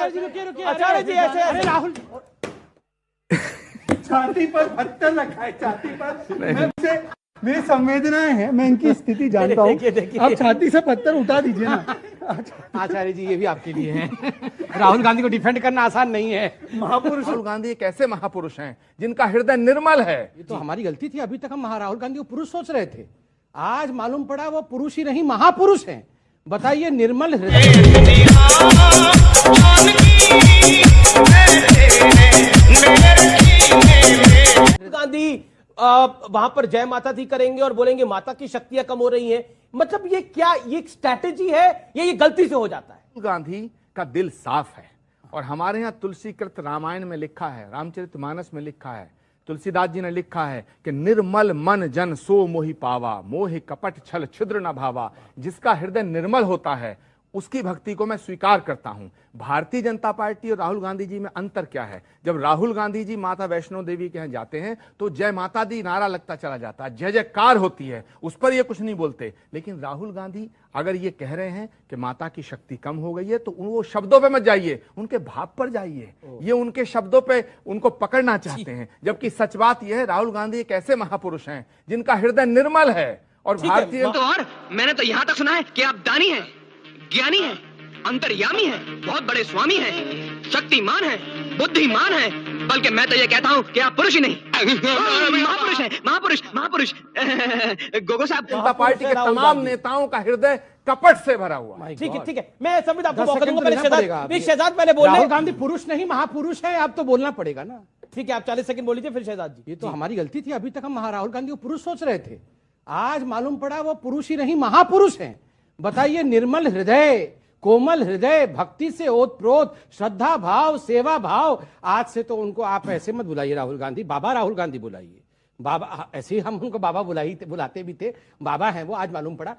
आचार्य जी रुकिए रुकिए, आचार्य जी ऐसे ऐसे राहुल छाती पर पत्थर रखा है, छाती पर। मेरी संवेदनाएं हैं, मैं इनकी स्थिति जानता हूँ। आप छाती से पत्थर उठा दीजिए ना। आचार्य जी ये भी आपके लिए है। राहुल गांधी को डिफेंड करना आसान नहीं है। महापुरुष राहुल गांधी एक ऐसे महापुरुष हैं जिनका हृदय निर्मल है। ये तो हमारी गलती थी, अभी तक हम राहुल गांधी को पुरुष सोच रहे थे, आज मालूम पड़ा वो पुरुष ही नहीं महापुरुष हैं। बताइए, निर्मल हृदय गांधी वहां पर जय माता दी करेंगे और बोलेंगे माता की शक्तियां कम हो रही हैं। मतलब ये क्या, ये स्ट्रैटेजी है या ये गलती से हो जाता है? राहुल गांधी का दिल साफ है और हमारे यहाँ तुलसीकृत रामायण में लिखा है, रामचरितमानस में लिखा है, तुलसीदास जी ने लिखा है कि निर्मल मन जन सो मोहि पावा, मोहि कपट छल छिद्र न भावा। जिसका हृदय निर्मल होता है उसकी भक्ति को मैं स्वीकार करता हूं। भारतीय जनता पार्टी और राहुल गांधी जी में अंतर क्या है? जब राहुल गांधी जी माता वैष्णो देवी के यहाँ जाते हैं तो जय माता दी नारा लगता चला जाता है, जय जयकार होती है, उस पर ये कुछ नहीं बोलते। लेकिन राहुल गांधी अगर ये कह रहे हैं कि माता की शक्ति कम हो गई है तो वो शब्दों पे मत जाइए, उनके भाव पर जाइए। ये उनके शब्दों पे उनको पकड़ना चाहते हैं, जबकि सच बात यह है राहुल गांधी एक ऐसे महापुरुष हैं जिनका हृदय निर्मल है। और भारतीय तो और मैंने तो यहाँ तक सुना है कि आप दानी हैं, ज्ञानी है, अंतर्यामी है, बहुत बड़े स्वामी है, शक्तिमान है, बुद्धिमान है, बल्कि मैं तो ये कहता हूँ कि आप पुरुष ही नहीं महापुरुष हैं, महापुरुष महापुरुष। गोगो साहब, जनता पार्टी के तमाम नेताओं का हृदय कपट से भरा हुआ है। ठीक है ठीक है, मैं समझ आपको मौका दूंगा। पहले शहजाद पहले बोल, राहुल गांधी पुरुष नहीं महापुरुष है, आप तो बोलना पड़ेगा ना। ठीक है, आप 40 सेकंड बोल लीजिए, फिर शहजाद जी। ये तो हमारी गलती थी, अभी तक हम राहुल गांधी को पुरुष सोच रहे थे, आज मालूम पड़ा वो पुरुष ही नहीं महापुरुष हैं। बताइए, निर्मल हृदय, कोमल हृदय, भक्ति से ओतप्रोत, श्रद्धा भाव, सेवा भाव। आज से तो उनको आप ऐसे मत बुलाइए राहुल गांधी, बाबा राहुल गांधी बुलाइए। बाबा ऐसे ही हम उनको बाबा बुलाते भी थे, बाबा हैं वो, आज मालूम पड़ा।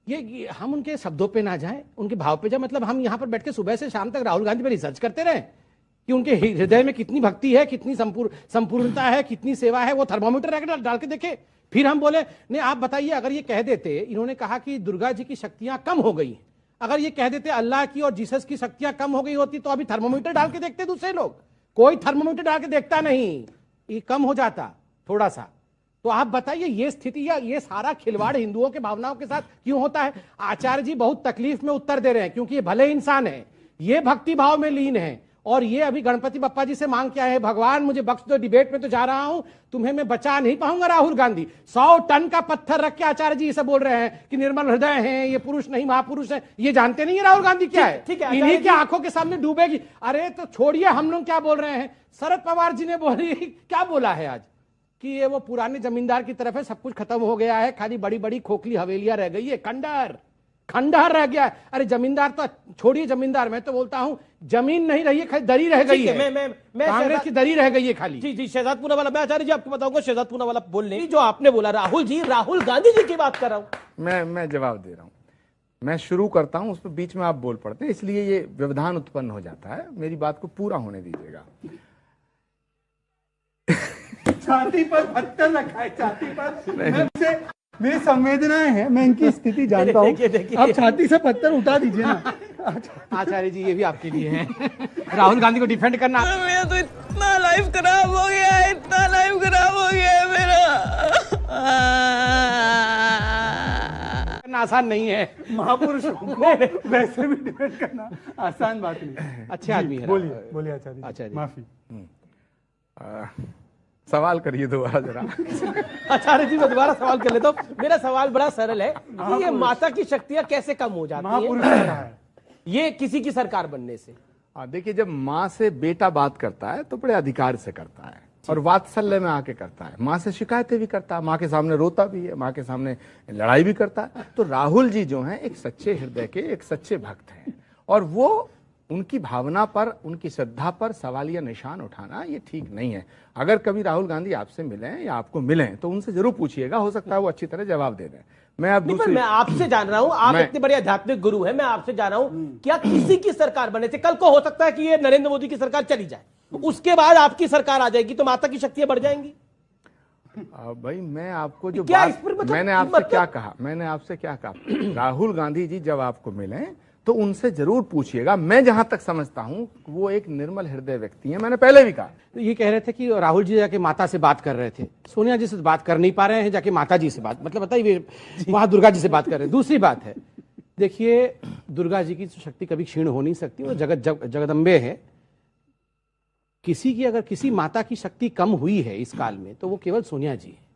ये हम उनके शब्दों पे ना जाएं, उनके भाव पे जाए। मतलब हम यहाँ पर बैठ के सुबह से शाम तक राहुल गांधी पे रिसर्च करते रहे कि उनके हृदय में कितनी भक्ति है, कितनी संपूर्णता है, कितनी सेवा है, वो थर्मोमीटर डाल के देखे। फिर हम बोले नहीं, आप बताइए, अगर ये कह देते, इन्होंने कहा कि दुर्गा जी की शक्तियां कम हो गई, अगर ये कह देते अल्लाह की और जीसस की शक्तियां कम हो गई होती तो अभी थर्मोमीटर डाल के देखते दूसरे लोग। कोई थर्मोमीटर डाल के देखता नहीं, ये कम हो जाता थोड़ा सा। तो आप बताइए, ये स्थिति या ये सारा खिलवाड़ हिंदुओं के भावनाओं के साथ क्यों होता है? आचार्य जी बहुत तकलीफ में उत्तर दे रहे हैं, क्योंकि ये भले इंसान है, ये भक्ति भाव में लीन है, और ये अभी गणपति बप्पा जी से मांग क्या है, भगवान मुझे बख्श दो, डिबेट में तो जा रहा हूं, तुम्हें मैं बचा नहीं पाऊंगा। राहुल गांधी 100 टन का पत्थर रख के आचार्य जी इसे बोल रहे हैं कि निर्मल हृदय हैं, ये पुरुष नहीं महापुरुष है। ये जानते नहीं है राहुल गांधी क्या है? ठीक है, इन्हीं की आंखों के सामने डूबेगी। अरे तो छोड़िए, हम लोग क्या बोल रहे हैं, शरद पवार जी ने क्या बोला है आज कि ये वो पुराने जमींदार की तरफ है, सब कुछ खत्म हो गया है, खाली बड़ी बड़ी खोखली हवेलियां रह गई है, खंडहर रह गया है। अरे जमींदार तो छोड़िए, जमींदार मैं तो बोलता हूं जमीन नहीं रही है, खाली दरी रह गई है। मैं कांग्रेस की दरी रह गई है खाली। जी जी, शहजाद पूनावाला, मैं आचार्य जी आपको बताऊंगा, शहजाद पूनावाला बोलने जो आपने बोला, राहुल जी, राहुल गांधी जी की बात कर रहा हूं। मैं जवाब दे रहा हूं, मैं शुरू करता हूं, उस पर बीच में आप बोल पड़ते हैं, इसलिए ये व्यवधान उत्पन्न हो जाता है। मेरी बात को पूरा होने दीजिएगा। छाती पर पत्थर रखा है, छाती पर। मेरी संवेदनाएं हैं, मैं इनकी स्थिति जानता हूँ। आप छाती से पत्थर उठा दीजिए ना। आचार्य जी ये भी आपके लिए है। राहुल गांधी को डिफेंड करना, मेरा तो इतना लाइफ खराब हो गया है, इतना लाइफ खराब हो गया है मेरा। आसान नहीं है। महापुरुष वैसे भी डिफेंड करना आसान बात नहीं। अच्छे आदमी है। बोलिए आचार्य, माफी। सवाल करिए दोबारा जरा। आचार्य जी मैं दोबारा सवाल कर लेता हूँ। मेरा सवाल बड़ा सरल है कि ये माता की शक्तियां कैसे कम हो जाती है ये किसी की सरकार बनने से? देखिए, जब माँ से बेटा बात करता है तो बड़े अधिकार से करता है और वात्सल्य में आके करता है। माँ से शिकायतें भी करता है, माँ के सामने रोता भी है, माँ के सामने लड़ाई भी करता है। तो राहुल जी जो हैं एक सच्चे हृदय के, एक सच्चे भक्त हैं, और वो उनकी भावना पर, उनकी श्रद्धा पर सवालिया निशान उठाना ये ठीक नहीं है। अगर कभी राहुल गांधी आपसे मिलें या आपको मिलें तो उनसे जरूर पूछिएगा, हो सकता है वो अच्छी तरह जवाब दे दें। मैं आपसे जान रहा हूं, आप इतने बड़े आध्यात्मिक गुरु हैं, मैं आपसे जान रहा हूं, क्या किसी की सरकार बनने से, कल को हो सकता है कि ये नरेंद्र मोदी की सरकार चली जाए, उसके बाद आपकी सरकार आ जाएगी तो माता की शक्तियां बढ़ जाएंगी? भाई मैं आपको जो मैंने आपसे क्या कहा, राहुल गांधी जी जब आपको मिलें तो उनसे जरूर पूछिएगा। मैं जहां तक समझता हूं वो एक निर्मल हृदय व्यक्ति है, मैंने पहले भी कहा। तो ये कह रहे थे कि राहुल जी जाके माता से बात कर रहे थे, सोनिया जी से बात कर नहीं पा रहे हैं, जाके माता जी से बात, मतलब बताइए वहां दुर्गा जी से बात कर रहे हैं। दूसरी बात है, देखिए दुर्गा जी की शक्ति कभी क्षीण हो नहीं सकती, वो जगदम्बे है। किसी की अगर किसी माता की शक्ति कम हुई है इस काल में तो वो केवल सोनिया जी है।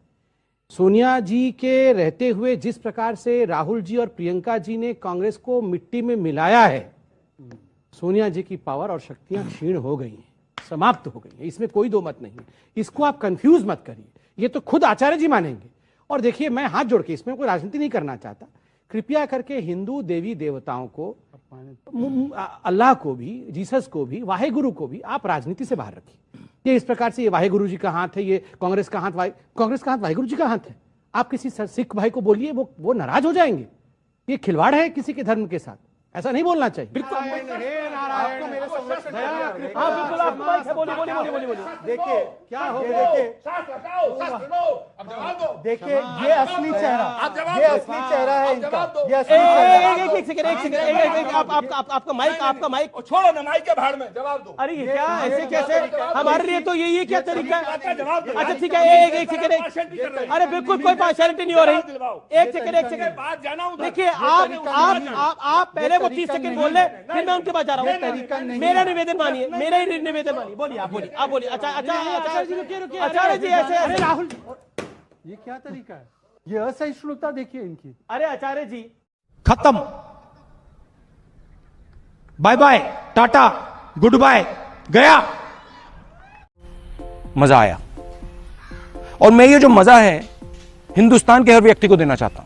सोनिया जी के रहते हुए जिस प्रकार से राहुल जी और प्रियंका जी ने कांग्रेस को मिट्टी में मिलाया है, सोनिया जी की पावर और शक्तियां क्षीण हो गई हैं, समाप्त हो गई हैं, इसमें कोई दो मत नहीं है। इसको आप कंफ्यूज मत करिए, ये तो खुद आचार्य जी मानेंगे। और देखिए मैं हाथ जोड़ के, इसमें कोई राजनीति नहीं करना चाहता, कृपया करके हिंदू देवी देवताओं को, अल्लाह को भी, जीसस को भी, वाहेगुरु को भी आप राजनीति से बाहर रखिए। ये इस प्रकार से ये वाहेगुरु जी का हाथ है, ये कांग्रेस का हाथ, कांग्रेस का हाथ वाहेगुरु जी का हाथ है। आप किसी सिख भाई को बोलिए, वो नाराज हो जाएंगे। ये खिलवाड़ है किसी के धर्म के साथ, ऐसा नहीं बोलना चाहिए। बिल्कुल आपको मेरे संरक्षण हाँ बिल्कुल, आप माइक है, बोलिए बोलिए बोलिए बोलिए। देखिए क्या हो गया, देखिए ये असली चेहरा, ये असली चेहरा है इनका, ये असली चेहरा। एक सेकंड, आपका माइक छोड़ो ना, माइक के भाड़ में जवाब दो। अरे ये क्या, ऐसे कैसे? हमारे लिए तो ये क्या तरीका है? अच्छा ठीक है, एक सेकंड, अरे बिल्कुल कोई पार्शियलिटी नहीं हो रही। एक सेकंड बात जाना। देखिए आप पहले वो 30 सेकंड बोल रहे, फिर मैं उनके पास जा रहा हूँ। मेरा निवेदन मानिए, मेरा ही निवेदन मानिए। बोलिए, आप बोलिए। अच्छा आचार्य जी, ऐसे राहुल, ये क्या तरीका है? ये असहिष्णुता देखिए इनकी। अरे आचार्य जी, खत्म, बाय बाय, टाटा, गुड बाय, गया। मजा आया, और मैं ये जो मजा है हिंदुस्तान के हर व्यक्ति को देना चाहता हूं।